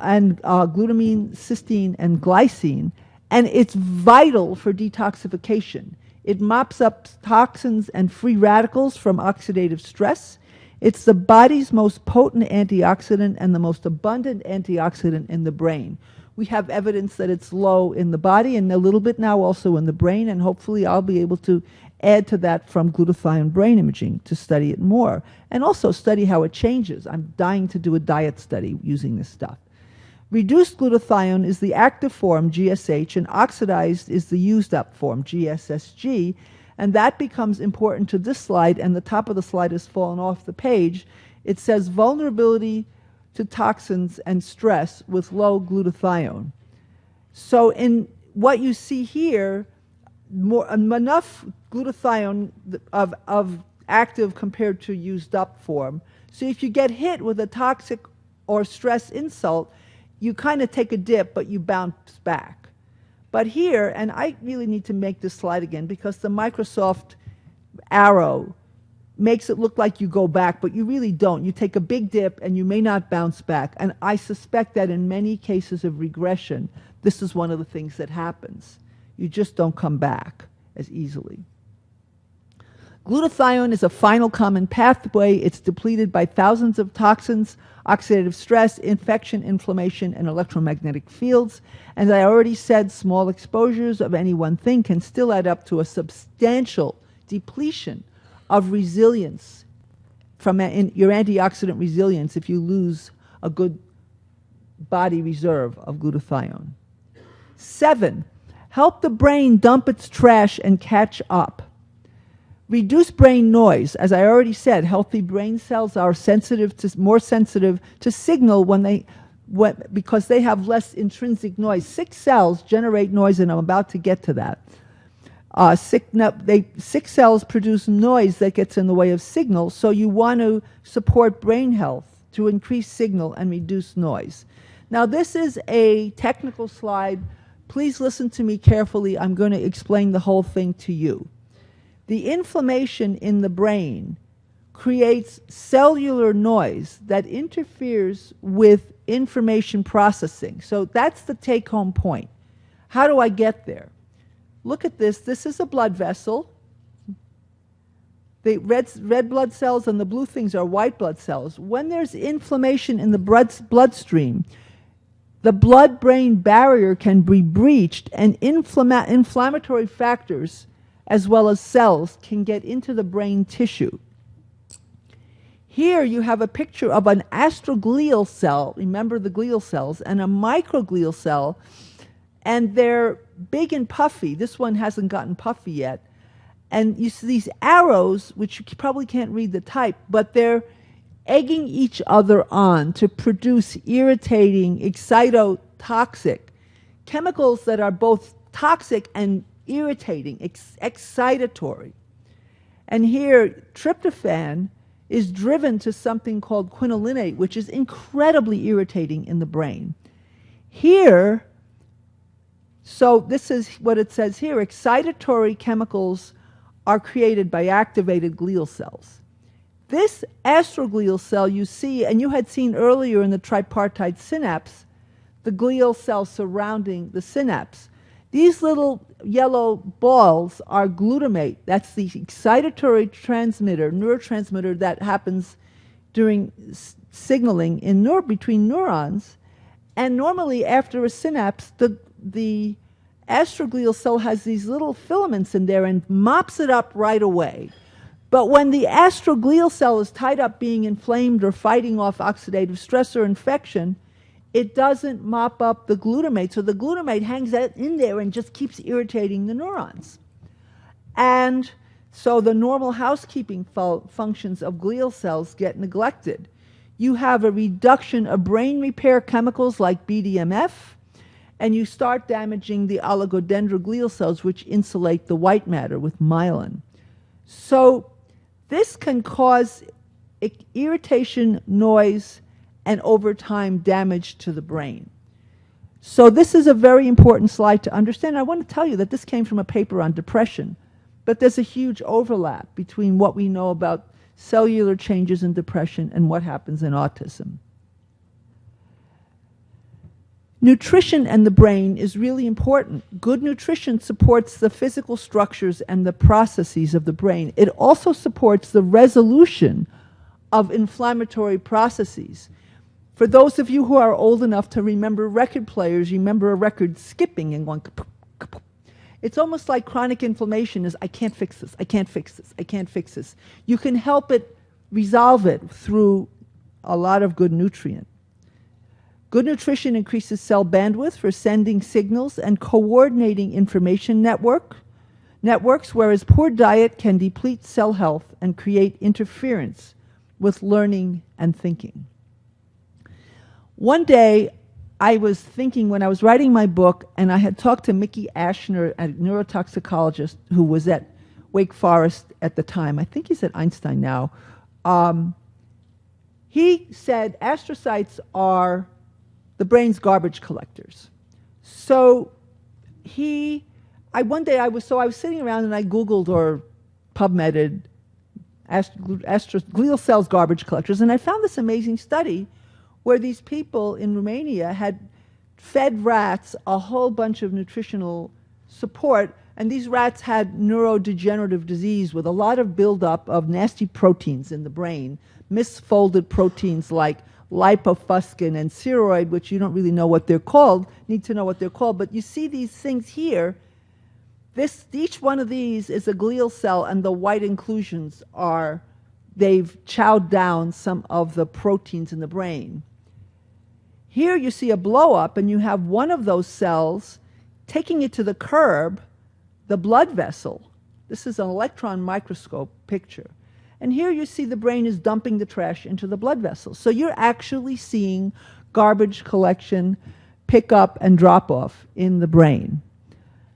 and glutamine, cysteine, and glycine, and it's vital for detoxification. It mops up toxins and free radicals from oxidative stress. It's the body's most potent antioxidant and the most abundant antioxidant in the brain. We have evidence that it's low in the body and a little bit now also in the brain, and hopefully I'll be able to add to that from glutathione brain imaging to study it more and also study how it changes. I'm dying to do a diet study using this stuff. Reduced glutathione is the active form, GSH, and oxidized is the used up form, GSSG, and that becomes important to this slide, and the top of the slide has fallen off the page. It says vulnerability to toxins and stress with low glutathione. So in what you see here, enough glutathione of active compared to used up form So if you get hit with a toxic or stress insult, you kind of take a dip, but you bounce back. But here, and I really need to make this slide again because the Microsoft arrow makes it look like you go back, but you really don't. You take a big dip and you may not bounce back. And I suspect that in many cases of regression, this is one of the things that happens. You just don't come back as easily. Glutathione is a final common pathway. It's depleted by thousands of toxins, oxidative stress, infection, inflammation, and electromagnetic fields. As I already said, small exposures of any one thing can still add up to a substantial depletion of resilience from your antioxidant resilience if you lose a good body reserve of glutathione. 7, help the brain dump its trash and catch up. Reduce brain noise. As I already said, healthy brain cells are more sensitive to signal because they have less intrinsic noise. Sick cells generate noise, and I'm about to get to that. Sick cells produce noise that gets in the way of signal, so you want to support brain health to increase signal and reduce noise. Now, this is a technical slide. Please listen to me carefully. I'm going to explain the whole thing to you. The inflammation in the brain creates cellular noise that interferes with information processing. So that's the take-home point. How do I get there? Look at this. This is a blood vessel. The red blood cells and the blue things are white blood cells. When there's inflammation in the bloodstream, the blood-brain barrier can be breached, and inflammatory factors as well as cells can get into the brain tissue. Here you have a picture of an astroglial cell, remember the glial cells, and a microglial cell, and they're big and puffy. This one hasn't gotten puffy yet. And you see these arrows, which you probably can't read the type, but they're egging each other on to produce irritating, excitotoxic chemicals that are both toxic and irritating, excitatory. And here, tryptophan is driven to something called quinolinate, which is incredibly irritating in the brain. Here, so this is what it says here, excitatory chemicals are created by activated glial cells. This astroglial cell you see, and you had seen earlier in the tripartite synapse, the glial cell surrounding the synapse. These little yellow balls are glutamate. That's the excitatory neurotransmitter that happens during signaling between neurons. And normally after a synapse, the astroglial cell has these little filaments in there and mops it up right away. But when the astroglial cell is tied up being inflamed or fighting off oxidative stress or infection, it doesn't mop up the glutamate. So the glutamate hangs out in there and just keeps irritating the neurons. And so the normal housekeeping functions of glial cells get neglected. You have a reduction of brain repair chemicals like BDNF, and you start damaging the oligodendroglial cells, which insulate the white matter with myelin. So this can cause irritation, noise, and over time damage to the brain. So this is a very important slide to understand. I want to tell you that this came from a paper on depression, but there's a huge overlap between what we know about cellular changes in depression and what happens in autism. Nutrition and the brain is really important. Good nutrition supports the physical structures and the processes of the brain. It also supports the resolution of inflammatory processes. For those of you who are old enough to remember record players, remember a record skipping and going kapoop, kapoop. It's almost like chronic inflammation is, I can't fix this, I can't fix this, I can't fix this. You can help it, resolve it through a lot of good nutrient. Good nutrition increases cell bandwidth for sending signals and coordinating information networks, whereas poor diet can deplete cell health and create interference with learning and thinking. One day, I was thinking when I was writing my book, and I had talked to Mickey Ashner, a neurotoxicologist who was at Wake Forest at the time. I think he's at Einstein now. He said astrocytes are the brain's garbage collectors. So one day I was sitting around and I Googled or PubMeded glial cells garbage collectors, and I found this amazing study where these people in Romania had fed rats a whole bunch of nutritional support, and these rats had neurodegenerative disease with a lot of buildup of nasty proteins in the brain, misfolded proteins like lipofuscin and ceroid, which you don't really know what they're called, need to know what they're called, but you see these things here. Each one of these is a glial cell, and the white inclusions are, they've chowed down some of the proteins in the brain. Here you see a blow up, and you have one of those cells taking it to the curb, the blood vessel. This is an electron microscope picture. And here you see the brain is dumping the trash into the blood vessel. So you're actually seeing garbage collection, pick up, and drop off in the brain.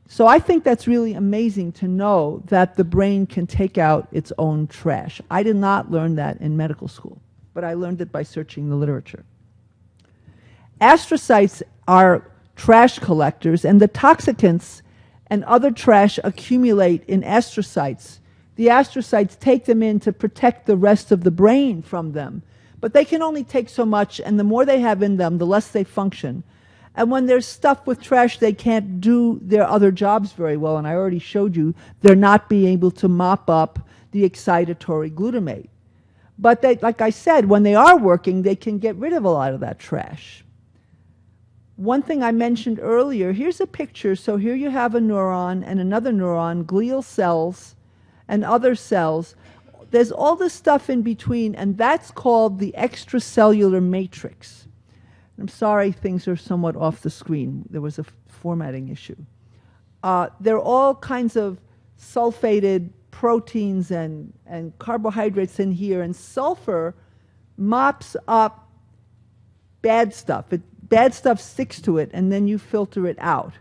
So I think that's really amazing to know that the brain can take out its own trash. I did not learn that in medical school, but I learned it by searching the literature. Astrocytes are trash collectors, and the toxicants and other trash accumulate in astrocytes. The astrocytes take them in to protect the rest of the brain from them. But they can only take so much, and the more they have in them, the less they function. And when they're stuffed with trash, they can't do their other jobs very well. And I already showed you they're not being able to mop up the excitatory glutamate. But they, like I said, when they are working, they can get rid of a lot of that trash. One thing I mentioned earlier, here's a picture. So here you have a neuron and another neuron, glial cells and other cells. There's all this stuff in between, and that's called the extracellular matrix. I'm sorry things are somewhat off the screen. There was a formatting issue. There are all kinds of sulfated proteins and carbohydrates in here, and sulfur mops up bad stuff. Bad stuff sticks to it, and then you filter it out.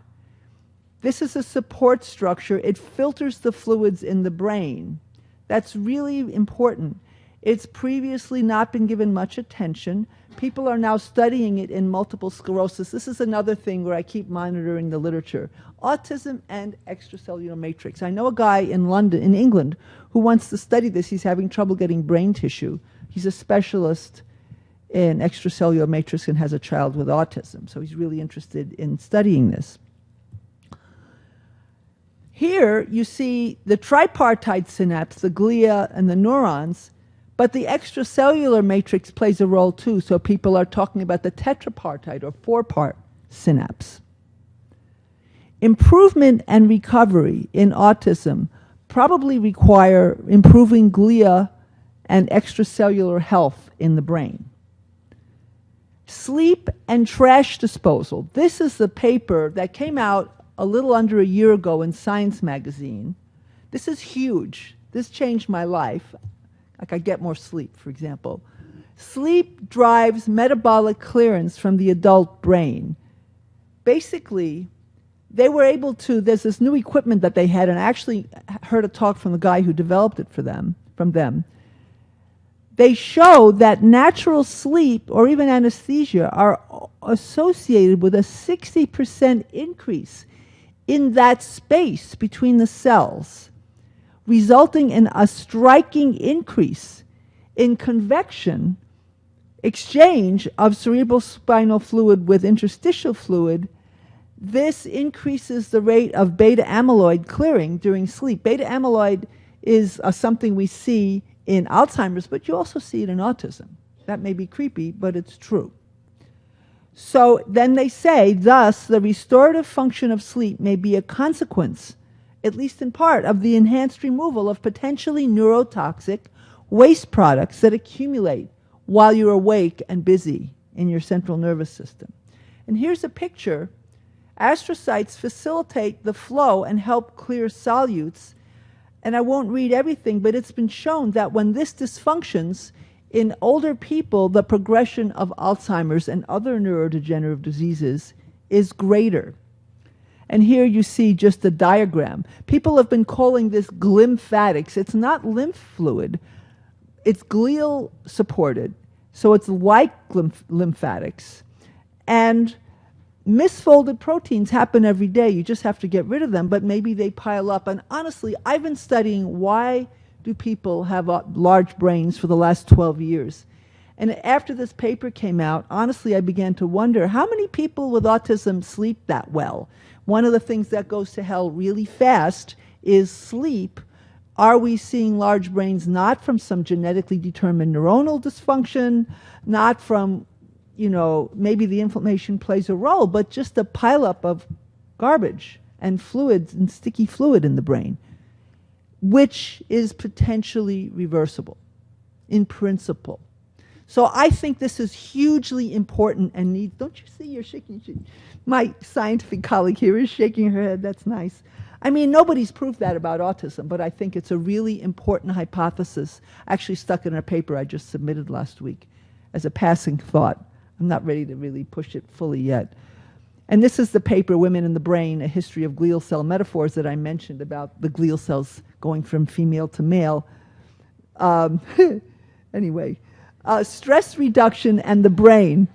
This is a support structure. It filters the fluids in the brain. That's really important. It's previously not been given much attention. People are now studying it in multiple sclerosis. This is another thing where I keep monitoring the literature. Autism and extracellular matrix. I know a guy in London, in England, who wants to study this. He's having trouble getting brain tissue. He's a specialist in extracellular matrix and has a child with autism. So he's really interested in studying this. Here you see the tripartite synapse, the glia and the neurons, but the extracellular matrix plays a role too. So people are talking about the tetrapartite or four-part synapse. Improvement and recovery in autism probably require improving glia and extracellular health in the brain. Sleep and trash disposal. This is the paper that came out a little under a year ago in Science magazine. This is huge. This changed my life. Like I get more sleep, for example. Sleep drives metabolic clearance from the adult brain. Basically, they were able to, there's this new equipment that they had, and I actually heard a talk from the guy who developed it from them. They show that natural sleep or even anesthesia are associated with a 60% increase in that space between the cells, resulting in a striking increase in convection exchange of cerebrospinal fluid with interstitial fluid. This increases the rate of beta amyloid clearing during sleep. Beta amyloid is something we see in Alzheimer's, but you also see it in autism. That may be creepy, but it's true. So then they say, thus, the restorative function of sleep may be a consequence, at least in part, of the enhanced removal of potentially neurotoxic waste products that accumulate while you're awake and busy in your central nervous system. And here's a picture. Astrocytes facilitate the flow and help clear solutes. And I won't read everything, but it's been shown that when this dysfunctions in older people, the progression of Alzheimer's and other neurodegenerative diseases is greater. And here you see just a diagram. People have been calling this glymphatics. It's not lymph fluid. It's glial supported. So it's like lymphatics. And misfolded proteins happen every day. You just have to get rid of them, but maybe they pile up. And honestly, I've been studying why do people have large brains for the last 12 years. And after this paper came out, honestly, I began to wonder, how many people with autism sleep that well? One of the things that goes to hell really fast is sleep. Are we seeing large brains not from some genetically determined neuronal dysfunction, not from, maybe the inflammation plays a role, but just a pileup of garbage and fluids and sticky fluid in the brain, which is potentially reversible in principle. So I think this is hugely important and needs. Don't you see? You're shaking. My scientific colleague here is shaking her head. That's nice. I mean, nobody's proved that about autism, but I think it's a really important hypothesis, actually stuck in a paper I just submitted last week as a passing thought. I'm not ready to really push it fully yet. And this is the paper, Women in the Brain, A History of Glial Cell Metaphors, that I mentioned about the glial cells going from female to male. Anyway. Stress reduction and the brain.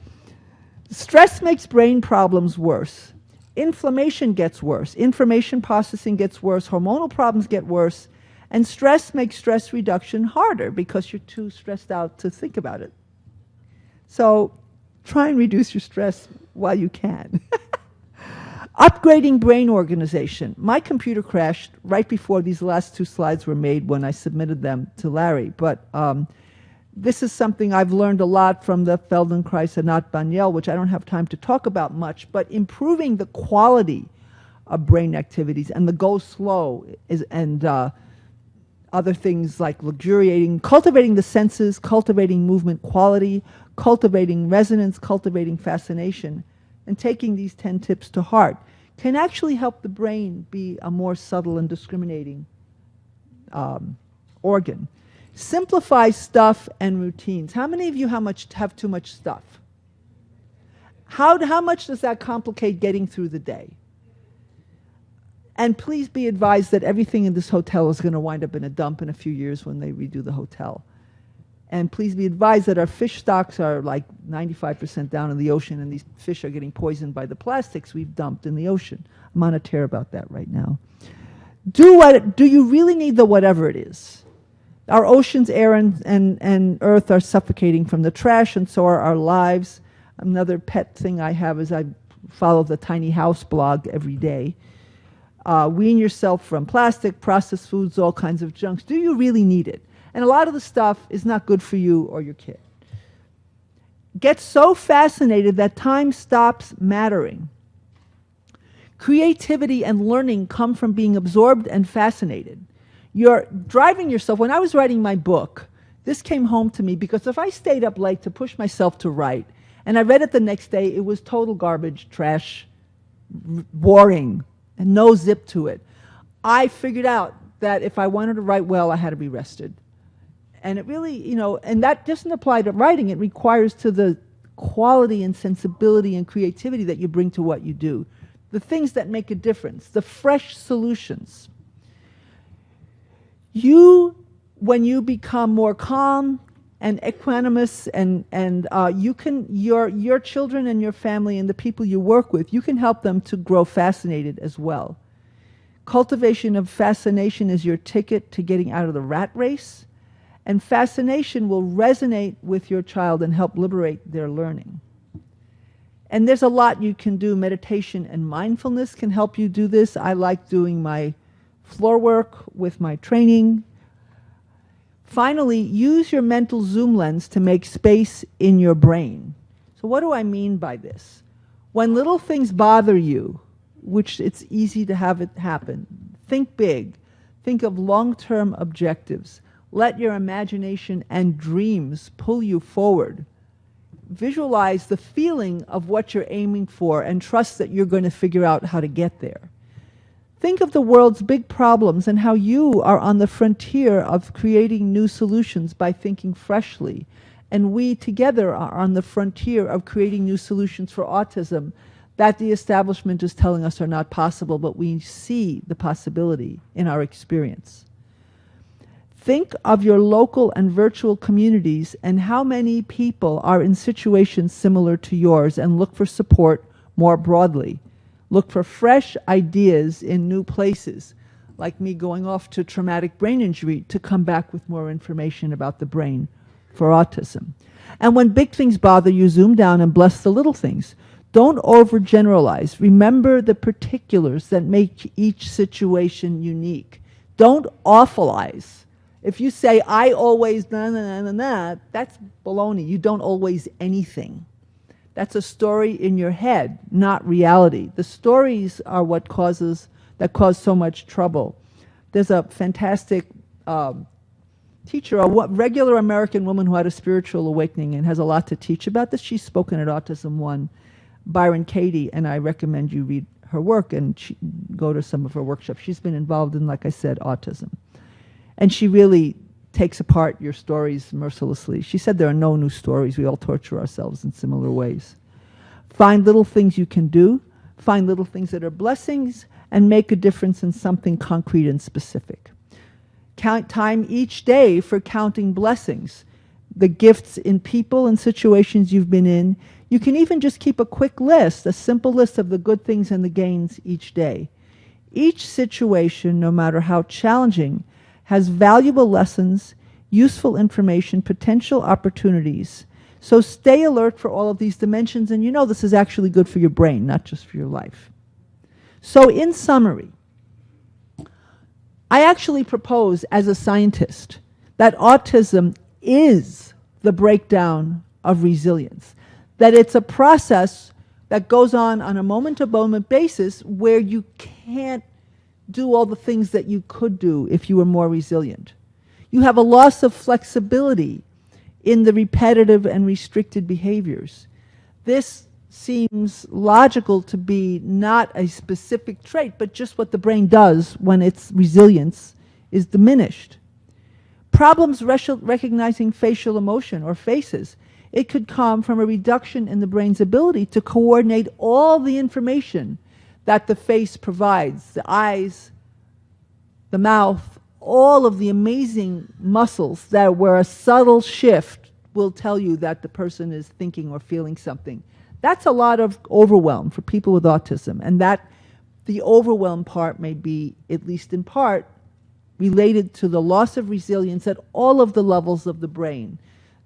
Stress makes brain problems worse. Inflammation gets worse. Information processing gets worse. Hormonal problems get worse. And stress makes stress reduction harder because you're too stressed out to think about it. So try and reduce your stress while you can. Upgrading brain organization. My computer crashed right before these last two slides were made when I submitted them to Larry. But this is something I've learned a lot from the Feldenkrais and Banyel, which I don't have time to talk about much, but improving the quality of brain activities and the go slow and other things like luxuriating, cultivating the senses, cultivating movement quality, cultivating resonance, cultivating fascination, and taking these 10 tips to heart can actually help the brain be a more subtle and discriminating organ. Simplify stuff and routines. How many of you have too much stuff? How much does that complicate getting through the day? And please be advised that everything in this hotel is going to wind up in a dump in a few years when they redo the hotel. And please be advised that our fish stocks are like 95% down in the ocean, and these fish are getting poisoned by the plastics we've dumped in the ocean. I'm on a tear about that right now. Do you really need the whatever it is? Our oceans, air, and earth are suffocating from the trash, and so are our lives. Another pet thing I have is I follow the Tiny House blog every day. Wean yourself from plastic, processed foods, all kinds of junks. Do you really need it? And a lot of the stuff is not good for you or your kid. Get so fascinated that time stops mattering. Creativity and learning come from being absorbed and fascinated. You're driving yourself. When I was writing my book, this came home to me because if I stayed up late to push myself to write, and I read it the next day, it was total garbage, trash, boring, and no zip to it. I figured out that if I wanted to write well, I had to be rested. And it really, and that doesn't apply to writing. It requires to the quality and sensibility and creativity that you bring to what you do. The things that make a difference, the fresh solutions. When you become more calm and equanimous, and your children and your family and the people you work with, you can help them to grow fascinated as well. Cultivation of fascination is your ticket to getting out of the rat race, and fascination will resonate with your child and help liberate their learning. And there's a lot you can do. Meditation and mindfulness can help you do this. I like doing my floor work with my training. Finally, use your mental zoom lens to make space in your brain. So what do I mean by this? When little things bother you, which it's easy to have it happen, think big. Think of long-term objectives. Let your imagination and dreams pull you forward. Visualize the feeling of what you're aiming for and trust that you're going to figure out how to get there. Think of the world's big problems and how you are on the frontier of creating new solutions by thinking freshly. And we together are on the frontier of creating new solutions for autism that the establishment is telling us are not possible, but we see the possibility in our experience. Think of your local and virtual communities and how many people are in situations similar to yours, and look for support more broadly. Look for fresh ideas in new places, like me going off to traumatic brain injury to come back with more information about the brain for autism. And when big things bother you, zoom down and bless the little things. Don't overgeneralize. Remember the particulars that make each situation unique. Don't awfulize. If you say, I always, na na na na na, that's baloney. You don't always anything. That's a story in your head, not reality. The stories are what cause so much trouble. There's a fantastic teacher, a regular American woman who had a spiritual awakening and has a lot to teach about this. She's spoken at Autism One, Byron Katie, and I recommend you read her work and go to some of her workshops. She's been involved in, like I said, autism. And she really takes apart your stories mercilessly. She said there are no new stories. We all torture ourselves in similar ways. Find little things you can do. Find little things that are blessings and make a difference in something concrete and specific. Count time each day for counting blessings, the gifts in people and situations you've been in. You can even just keep a quick list, a simple list of the good things and the gains each day. Each situation, no matter how challenging, has valuable lessons, useful information, potential opportunities. So stay alert for all of these dimensions, and you know this is actually good for your brain, not just for your life. So in summary, I actually propose as a scientist that autism is the breakdown of resilience, that it's a process that goes on a moment-to-moment basis where you can't do all the things that you could do if you were more resilient. You have a loss of flexibility in the repetitive and restricted behaviors. This seems logical to be not a specific trait, but just what the brain does when its resilience is diminished. Problems recognizing facial emotion or faces. It could come from a reduction in the brain's ability to coordinate all the information that the face provides, the eyes, the mouth, all of the amazing muscles that where a subtle shift will tell you that the person is thinking or feeling something. That's a lot of overwhelm for people with autism, and that the overwhelm part may be, at least in part, related to the loss of resilience at all of the levels of the brain,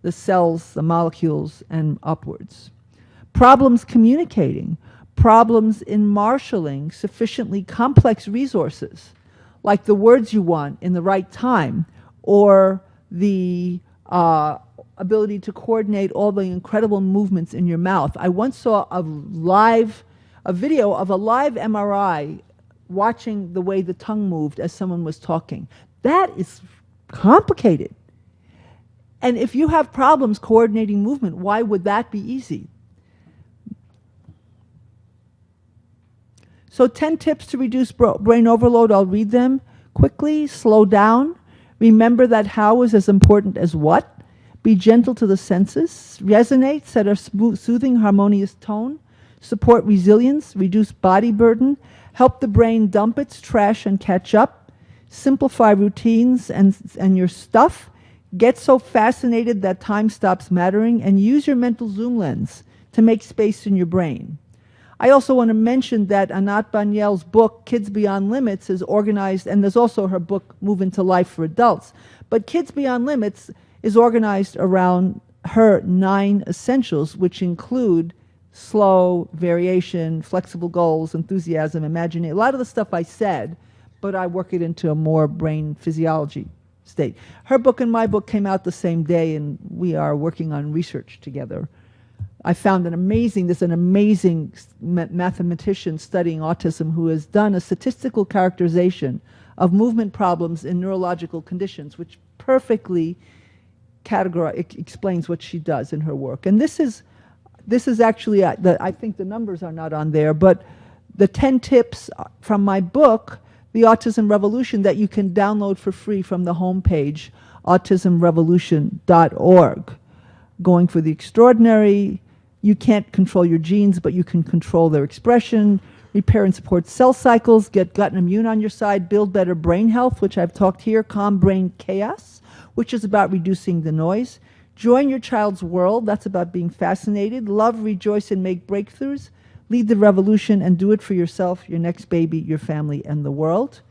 the cells, the molecules, and upwards. Problems communicating, problems in marshaling sufficiently complex resources, like the words you want in the right time, or the ability to coordinate all the incredible movements in your mouth. I once saw a video of a live MRI watching the way the tongue moved as someone was talking. That is complicated. And if you have problems coordinating movement, why would that be easy? So 10 tips to reduce brain overload. I'll read them quickly. Slow down. Remember that how is as important as what. Be gentle to the senses. Resonate. Set a soothing, harmonious tone. Support resilience. Reduce body burden. Help the brain dump its trash and catch up. Simplify routines and your stuff. Get so fascinated that time stops mattering, and use your mental zoom lens to make space in your brain. I also want to mention that Anat Banyel's book, Kids Beyond Limits, is organized, and there's also her book, Move into Life for Adults. But Kids Beyond Limits is organized around her 9 essentials, which include slow, variation, flexible goals, enthusiasm, imagination, a lot of the stuff I said, but I work it into a more brain physiology state. Her book and my book came out the same day, and we are working on research together. I found there's an amazing mathematician studying autism who has done a statistical characterization of movement problems in neurological conditions, which perfectly explains what she does in her work. And this is actually, I think the numbers are not on there, but the 10 tips from my book, The Autism Revolution, that you can download for free from the homepage, autismrevolution.org. Going for the extraordinary. You can't control your genes, but you can control their expression. repair and support cell cycles, get gut and immune on your side, build better brain health, which I've talked here, calm brain chaos, which is about reducing the noise. Join your child's world, that's about being fascinated. Love, rejoice, and make breakthroughs. Lead the revolution and do it for yourself, your next baby, your family, and the world.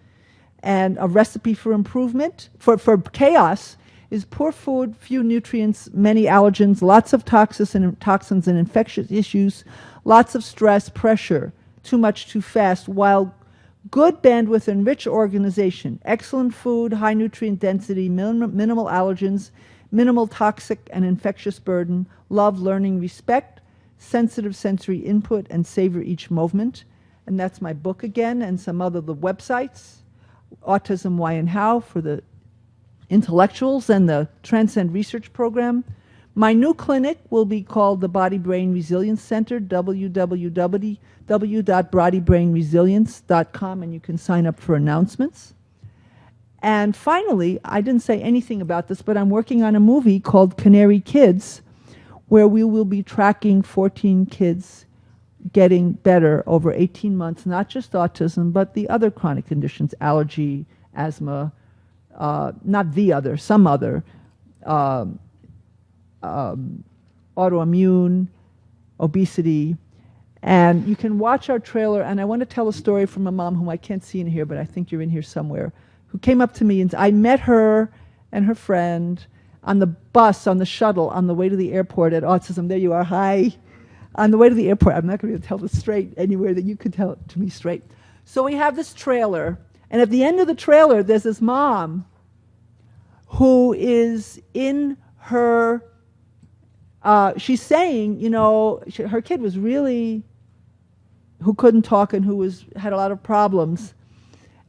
And a recipe for improvement, for chaos, is poor food, few nutrients, many allergens, lots of toxins and infectious issues, lots of stress, pressure, too much too fast, while good bandwidth and rich organization, excellent food, high nutrient density, minimal allergens, minimal toxic and infectious burden, love, learning, respect, sensitive sensory input, and savor each moment. And that's my book again, and some other the websites, Autism, Why and How for the intellectuals, and the Transcend Research Program. My new clinic will be called the Body Brain Resilience Center, www.bodybrainresilience.com, and you can sign up for announcements. And finally, I didn't say anything about this, but I'm working on a movie called Canary Kids, where we will be tracking 14 kids getting better over 18 months, not just autism, but the other chronic conditions, allergy, asthma, not the other, some other, autoimmune, obesity. And you can watch our trailer, and I want to tell a story from a mom whom I can't see in here, but I think you're in here somewhere, who came up to me, and I met her and her friend on the bus, on the shuttle, on the way to the airport at Autism. There you are, hi. On the way to the airport, I'm not going to be able to tell this straight anywhere that you could tell it to me straight. So we have this trailer, and at the end of the trailer, there's this mom who is in her, she's saying, you know, her kid was really, who couldn't talk and who had a lot of problems.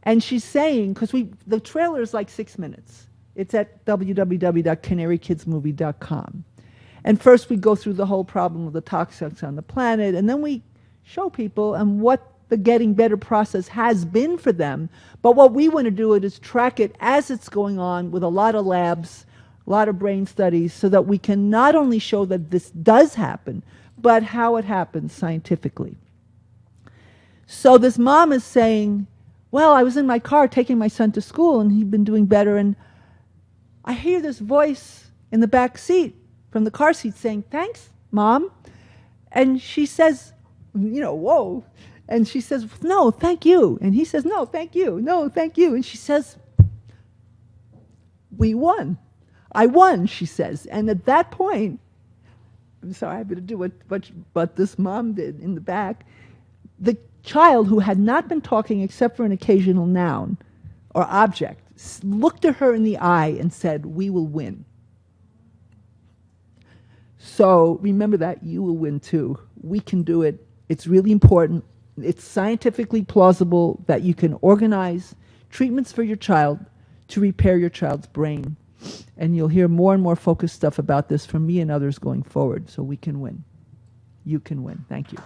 And she's saying, because the trailer is like 6 minutes. It's at www.canarykidsmovie.com. And first we go through the whole problem of the toxins on the planet, and then we show people and what the getting better process has been for them. But what we want to do is track it as it's going on with a lot of labs, a lot of brain studies, so that we can not only show that this does happen, but how it happens scientifically. So this mom is saying, well, I was in my car taking my son to school, and he'd been doing better, and I hear this voice in the back seat from the car seat saying, thanks, Mom. And she says, you know, whoa. And she says, no, thank you. And he says, no, thank you. No, thank you. And she says, we won. I won, she says. And at that point, I'm sorry, I'm going to do what this mom did in the back. The child, who had not been talking except for an occasional noun or object, looked at her in the eye and said, we will win. So remember that, you will win too. We can do it. It's really important. It's scientifically plausible that you can organize treatments for your child to repair your child's brain. And you'll hear more and more focused stuff about this from me and others going forward. So we can win. You can win. Thank you.